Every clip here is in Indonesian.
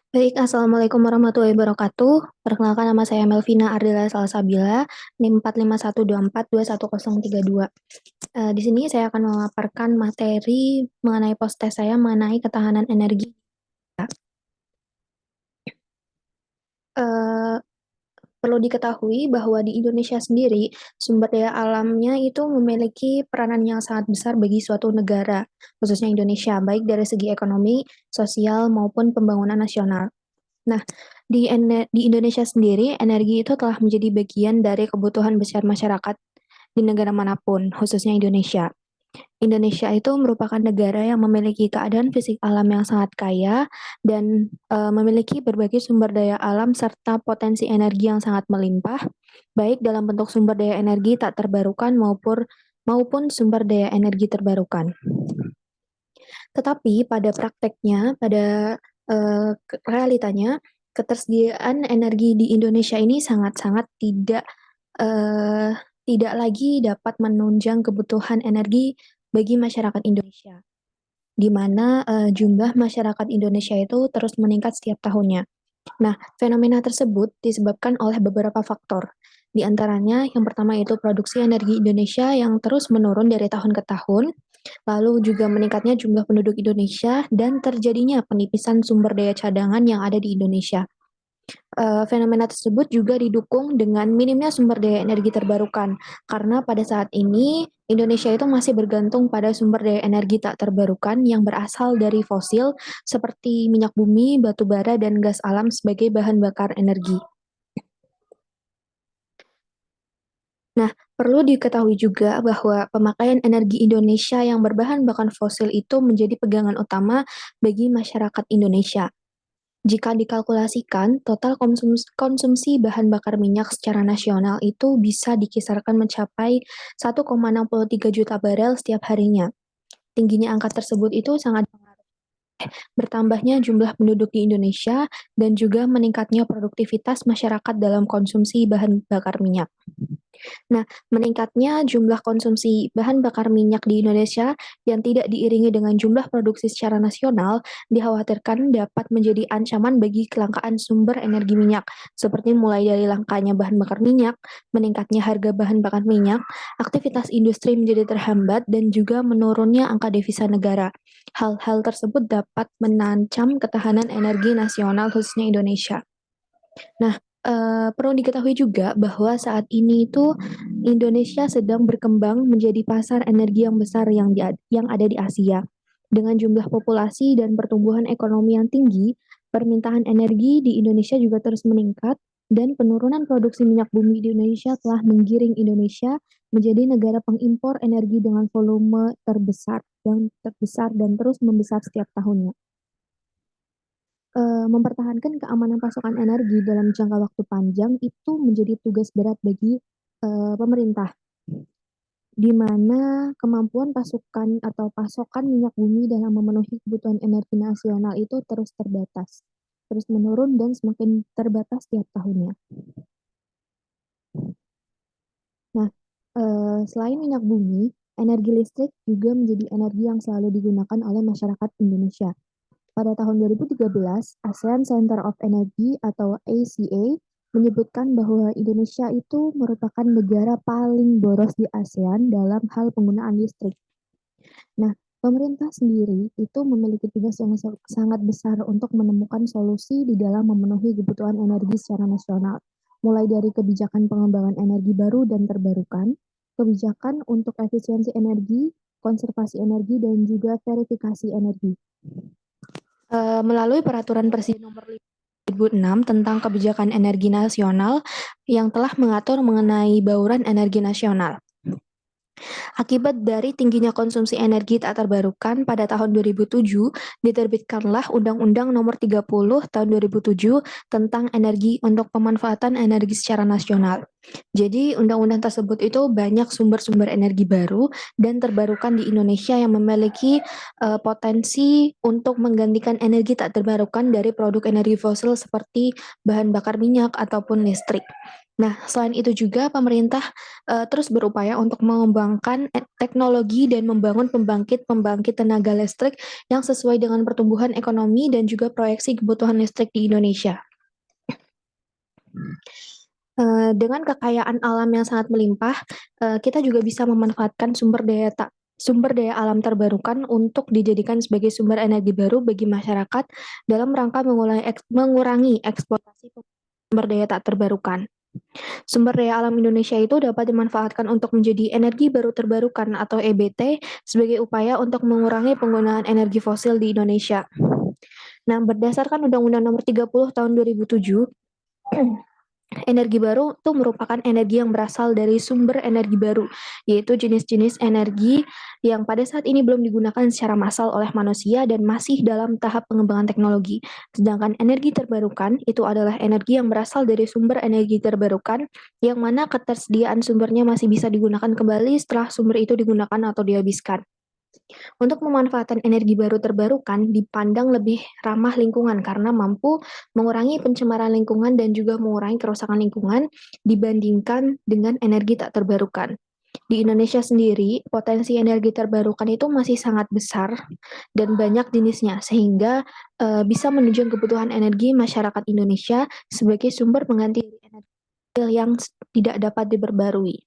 Baik, assalamualaikum warahmatullahi wabarakatuh. Perkenalkan nama saya Melvina Ardila Salsabila, NIM 4512421032. Di sini saya akan memaparkan materi mengenai post-test saya mengenai ketahanan energi. Eh, Perlu diketahui bahwa di Indonesia sendiri, sumber daya alamnya itu memiliki peranan yang sangat besar bagi suatu negara, khususnya Indonesia, baik dari segi ekonomi, sosial, maupun pembangunan nasional. Nah, di Indonesia sendiri, energi itu telah menjadi bagian dari kebutuhan besar masyarakat di negara manapun, khususnya Indonesia. Indonesia itu merupakan negara yang memiliki keadaan fisik alam yang sangat kaya dan memiliki berbagai sumber daya alam serta potensi energi yang sangat melimpah, baik dalam bentuk sumber daya energi tak terbarukan maupun sumber daya energi terbarukan. Tetapi pada prakteknya, pada realitanya, ketersediaan energi di Indonesia ini sangat-sangat eh, tidak lagi dapat menunjang kebutuhan energi bagi masyarakat Indonesia, di mana jumlah masyarakat Indonesia itu terus meningkat setiap tahunnya. Nah, fenomena tersebut disebabkan oleh beberapa faktor. Di antaranya, yang pertama itu produksi energi Indonesia yang terus menurun dari tahun ke tahun, lalu juga meningkatnya jumlah penduduk Indonesia, dan terjadinya penipisan sumber daya cadangan yang ada di Indonesia. Fenomena tersebut juga didukung dengan minimnya sumber daya energi terbarukan, karena pada saat ini Indonesia itu masih bergantung pada sumber daya energi tak terbarukan yang berasal dari fosil seperti minyak bumi, batu bara, dan gas alam sebagai bahan bakar energi. Nah, perlu diketahui juga bahwa pemakaian energi Indonesia yang berbahan bakar fosil itu menjadi pegangan utama bagi masyarakat Indonesia. Jika dikalkulasikan, total konsumsi bahan bakar minyak secara nasional itu bisa dikisarkan mencapai 1,63 juta barel setiap harinya. Tingginya angka tersebut itu sangat bertambahnya jumlah penduduk di Indonesia dan juga meningkatnya produktivitas masyarakat dalam konsumsi bahan bakar minyak. Nah, meningkatnya jumlah konsumsi bahan bakar minyak di Indonesia yang tidak diiringi dengan jumlah produksi secara nasional dikhawatirkan dapat menjadi ancaman bagi kelangkaan sumber energi minyak, seperti mulai dari langkanya bahan bakar minyak, meningkatnya harga bahan bakar minyak, aktivitas industri menjadi terhambat, dan juga menurunnya angka devisa negara. Hal-hal tersebut dapat menancam ketahanan energi nasional khususnya Indonesia. Nah, perlu diketahui juga bahwa saat ini itu Indonesia sedang berkembang menjadi pasar energi yang besar yang ada di Asia. Dengan jumlah populasi dan pertumbuhan ekonomi yang tinggi, permintaan energi di Indonesia juga terus meningkat dan penurunan produksi minyak bumi di Indonesia telah menggiring Indonesia menjadi negara pengimpor energi dengan volume terbesar dan terus membesar setiap tahunnya. Mempertahankan keamanan pasokan energi dalam jangka waktu panjang itu menjadi tugas berat bagi pemerintah, di mana kemampuan pasukan atau pasokan minyak bumi dalam memenuhi kebutuhan energi nasional itu terus terbatas, terus menurun dan semakin terbatas tiap tahunnya. Nah, selain minyak bumi, energi listrik juga menjadi energi yang selalu digunakan oleh masyarakat Indonesia. Pada tahun 2013, ASEAN Center of Energy atau ACA menyebutkan bahwa Indonesia itu merupakan negara paling boros di ASEAN dalam hal penggunaan listrik. Nah, pemerintah sendiri itu memiliki tugas yang sangat besar untuk menemukan solusi di dalam memenuhi kebutuhan energi secara nasional, mulai dari kebijakan pengembangan energi baru dan terbarukan, kebijakan untuk efisiensi energi, konservasi energi, dan juga verifikasi energi. Melalui Peraturan Presiden Nomor 5 tentang Kebijakan Energi Nasional yang telah mengatur mengenai bauran energi nasional. Akibat dari tingginya konsumsi energi tak terbarukan pada tahun 2007, diterbitkanlah Undang-Undang Nomor 30 Tahun 2007 tentang energi untuk pemanfaatan energi secara nasional. Jadi undang-undang tersebut itu banyak sumber-sumber energi baru dan terbarukan di Indonesia yang memiliki potensi untuk menggantikan energi tak terbarukan dari produk energi fosil seperti bahan bakar minyak ataupun listrik. Nah, selain itu juga pemerintah terus berupaya untuk mengembangkan teknologi dan membangun pembangkit-pembangkit tenaga listrik yang sesuai dengan pertumbuhan ekonomi dan juga proyeksi kebutuhan listrik di Indonesia. Dengan kekayaan alam yang sangat melimpah, kita juga bisa memanfaatkan sumber daya alam terbarukan untuk dijadikan sebagai sumber energi baru bagi masyarakat dalam rangka mengurangi eksploitasi sumber daya tak terbarukan. Sumber daya alam Indonesia itu dapat dimanfaatkan untuk menjadi energi baru terbarukan atau EBT sebagai upaya untuk mengurangi penggunaan energi fosil di Indonesia. Nah, berdasarkan Undang-Undang Nomor 30 Tahun 2007, energi baru itu merupakan energi yang berasal dari sumber energi baru, yaitu jenis-jenis energi yang pada saat ini belum digunakan secara massal oleh manusia dan masih dalam tahap pengembangan teknologi. Sedangkan energi terbarukan itu adalah energi yang berasal dari sumber energi terbarukan, yang mana ketersediaan sumbernya masih bisa digunakan kembali setelah sumber itu digunakan atau dihabiskan. Untuk pemanfaatan energi baru terbarukan dipandang lebih ramah lingkungan karena mampu mengurangi pencemaran lingkungan dan juga mengurangi kerusakan lingkungan dibandingkan dengan energi tak terbarukan. Di Indonesia sendiri, potensi energi terbarukan itu masih sangat besar dan banyak jenisnya, sehingga bisa menunjang kebutuhan energi masyarakat Indonesia sebagai sumber pengganti energi yang tidak dapat diperbarui.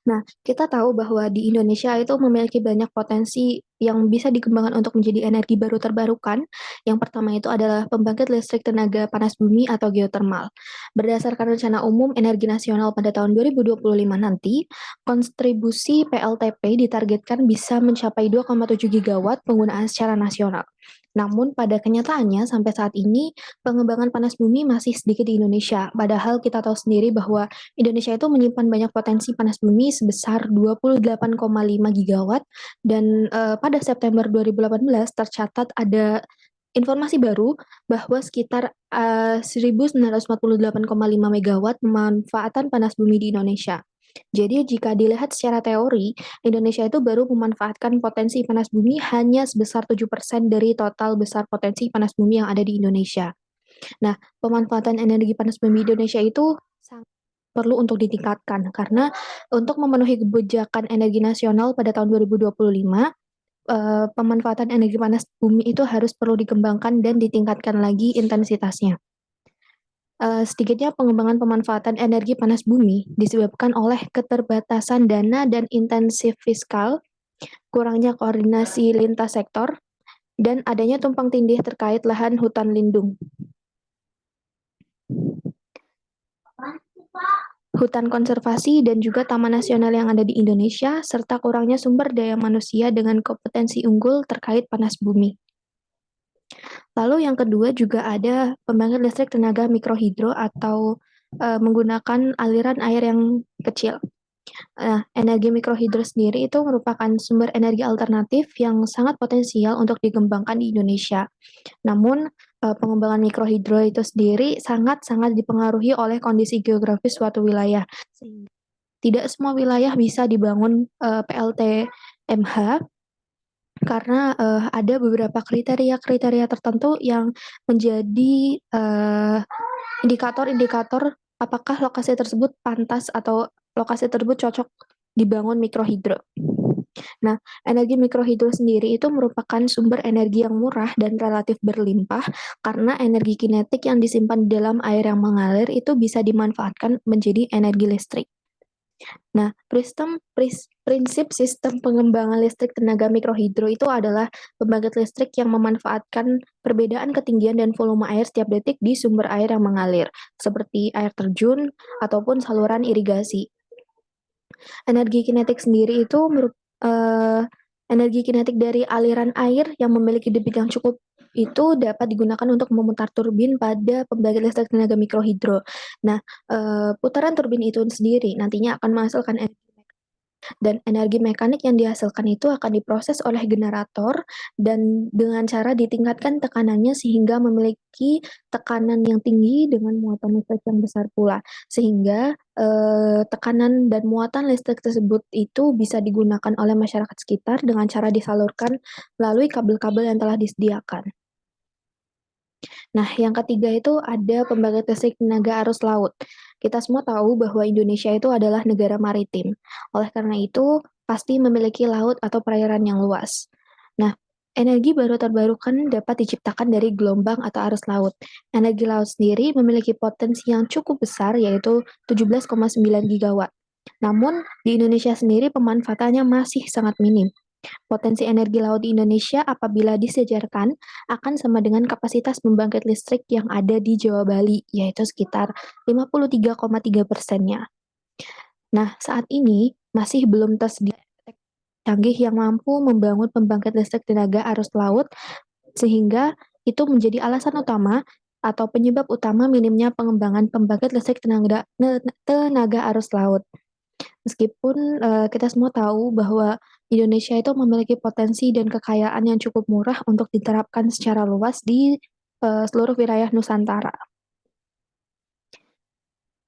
Nah, kita tahu bahwa di Indonesia itu memiliki banyak potensi yang bisa dikembangkan untuk menjadi energi baru terbarukan. Yang pertama itu adalah pembangkit listrik tenaga panas bumi atau geotermal. Berdasarkan rencana umum energi nasional pada tahun 2025 nanti, kontribusi PLTP ditargetkan bisa mencapai 2,7 gigawatt penggunaan secara nasional. Namun pada kenyataannya sampai saat ini pengembangan panas bumi masih sedikit di Indonesia. Padahal kita tahu sendiri bahwa Indonesia itu menyimpan banyak potensi panas bumi sebesar 28,5 gigawatt dan pada September 2018 tercatat ada informasi baru bahwa sekitar 1948,5 megawatt pemanfaatan panas bumi di Indonesia. Jadi jika dilihat secara teori, Indonesia itu baru memanfaatkan potensi panas bumi hanya sebesar 7% dari total besar potensi panas bumi yang ada di Indonesia. Nah, pemanfaatan energi panas bumi Indonesia itu sangat perlu untuk ditingkatkan karena untuk memenuhi kebijakan energi nasional pada tahun 2025, pemanfaatan energi panas bumi itu harus perlu dikembangkan dan ditingkatkan lagi intensitasnya. Sedikitnya pengembangan pemanfaatan energi panas bumi disebabkan oleh keterbatasan dana dan intensif fiskal, kurangnya koordinasi lintas sektor, dan adanya tumpang tindih terkait lahan hutan lindung. Hutan konservasi dan juga taman nasional yang ada di Indonesia, serta kurangnya sumber daya manusia dengan kompetensi unggul terkait panas bumi. Lalu yang kedua juga ada pembangkit listrik tenaga mikrohidro atau menggunakan aliran air yang kecil. Energi mikrohidro sendiri itu merupakan sumber energi alternatif yang sangat potensial untuk dikembangkan di Indonesia. Namun, pengembangan mikrohidro itu sendiri sangat-sangat dipengaruhi oleh kondisi geografis suatu wilayah. Sehingga tidak semua wilayah bisa dibangun PLTMH karena ada beberapa kriteria-kriteria tertentu yang menjadi indikator-indikator apakah lokasi tersebut pantas atau lokasi tersebut cocok dibangun mikrohidro. Nah, energi mikrohidro sendiri itu merupakan sumber energi yang murah dan relatif berlimpah karena energi kinetik yang disimpan di dalam air yang mengalir itu bisa dimanfaatkan menjadi energi listrik. Nah, prinsip sistem pengembangan listrik tenaga mikrohidro itu adalah pembangkit listrik yang memanfaatkan perbedaan ketinggian dan volume air setiap detik di sumber air yang mengalir, seperti air terjun ataupun saluran irigasi. Energi kinetik sendiri itu energi kinetik dari aliran air yang memiliki debit yang cukup itu dapat digunakan untuk memutar turbin pada pembangkit listrik tenaga mikrohidro. Nah, putaran turbin itu sendiri nantinya akan menghasilkan energi Dan energi mekanik yang dihasilkan itu akan diproses oleh generator dan dengan cara ditingkatkan tekanannya sehingga memiliki tekanan yang tinggi dengan muatan listrik yang besar pula. Sehingga, tekanan dan muatan listrik tersebut itu bisa digunakan oleh masyarakat sekitar dengan cara disalurkan melalui kabel-kabel yang telah disediakan. Nah, yang ketiga itu ada pembangkit listrik tenaga arus laut. Kita semua tahu bahwa Indonesia itu adalah negara maritim. Oleh karena itu, pasti memiliki laut atau perairan yang luas. Nah, energi baru terbarukan dapat diciptakan dari gelombang atau arus laut. Energi laut sendiri memiliki potensi yang cukup besar, yaitu 17,9 gigawatt. Namun, di Indonesia sendiri pemanfaatannya masih sangat minim. Potensi energi laut di Indonesia apabila disejarkan akan sama dengan kapasitas pembangkit listrik yang ada di Jawa Bali, yaitu sekitar 53,3%-nya. Nah, saat ini masih belum tersedia canggih yang mampu membangun pembangkit listrik tenaga arus laut, sehingga itu menjadi alasan utama atau penyebab utama minimnya pengembangan pembangkit listrik tenaga arus laut. Meskipun, kita semua tahu bahwa Indonesia itu memiliki potensi dan kekayaan yang cukup murah untuk diterapkan secara luas di, seluruh wilayah Nusantara.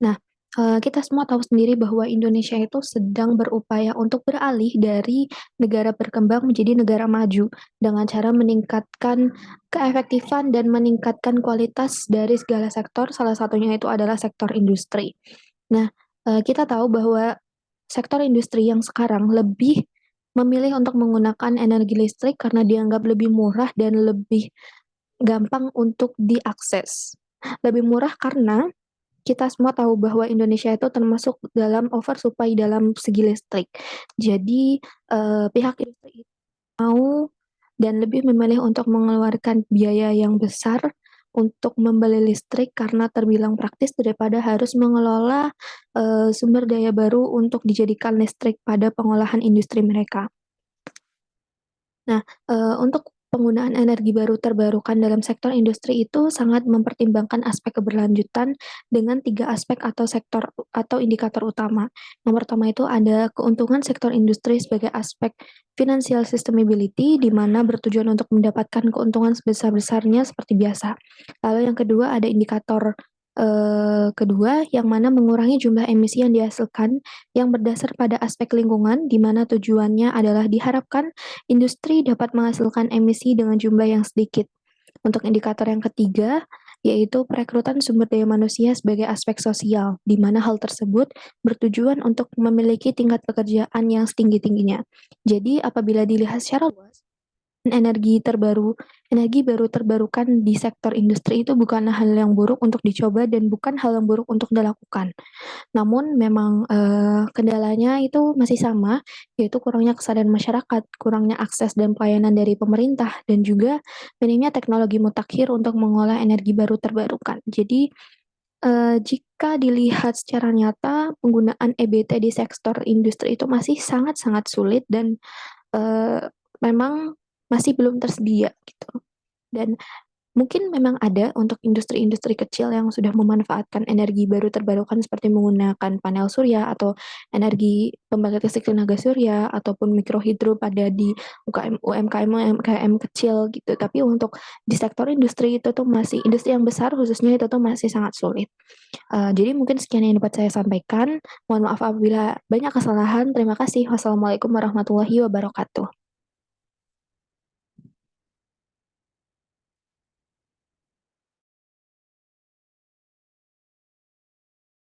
Nah, kita semua tahu sendiri bahwa Indonesia itu sedang berupaya untuk beralih dari negara berkembang menjadi negara maju, dengan cara meningkatkan keefektifan dan meningkatkan kualitas dari segala sektor, salah satunya itu adalah sektor industri. Nah, kita tahu bahwa sektor industri yang sekarang lebih memilih untuk menggunakan energi listrik karena dianggap lebih murah dan lebih gampang untuk diakses. Lebih murah karena kita semua tahu bahwa Indonesia itu termasuk dalam oversupply dalam segi listrik. Jadi, pihak industri mau dan lebih memilih untuk mengeluarkan biaya yang besar untuk membeli listrik karena terbilang praktis daripada harus mengelola, sumber daya baru untuk dijadikan listrik pada pengolahan industri mereka. Nah, untuk penggunaan energi baru terbarukan dalam sektor industri itu sangat mempertimbangkan aspek keberlanjutan dengan 3 aspek atau sektor atau indikator utama. Yang pertama itu ada keuntungan sektor industri sebagai aspek financial sustainability, di mana bertujuan untuk mendapatkan keuntungan sebesar-besarnya seperti biasa. Lalu yang kedua ada indikator, kedua yang mana mengurangi jumlah emisi yang dihasilkan yang berdasar pada aspek lingkungan, di mana tujuannya adalah diharapkan industri dapat menghasilkan emisi dengan jumlah yang sedikit. Untuk indikator yang ketiga, yaitu perekrutan sumber daya manusia sebagai aspek sosial, di mana hal tersebut bertujuan untuk memiliki tingkat pekerjaan yang setinggi-tingginya. Jadi, apabila dilihat secara luas, energi baru terbarukan di sektor industri itu bukanlah hal yang buruk untuk dicoba dan bukan hal yang buruk untuk dilakukan. Namun memang, kendalanya itu masih sama, yaitu kurangnya kesadaran masyarakat, kurangnya akses dan pelayanan dari pemerintah, dan juga minimnya teknologi mutakhir untuk mengolah energi baru terbarukan. Jadi, jika dilihat secara nyata, penggunaan EBT di sektor industri itu masih sangat-sangat sulit dan, memang masih belum tersedia gitu. Dan mungkin memang ada untuk industri-industri kecil yang sudah memanfaatkan energi baru terbarukan seperti menggunakan panel surya atau energi pembangkit listrik tenaga surya ataupun mikrohidro pada di UMKM kecil gitu. Tapi untuk di sektor industri itu tuh masih industri yang besar khususnya itu tuh masih sangat sulit. Jadi mungkin sekian yang dapat saya sampaikan. Mohon maaf apabila banyak kesalahan. Terima kasih. Wassalamualaikum warahmatullahi wabarakatuh.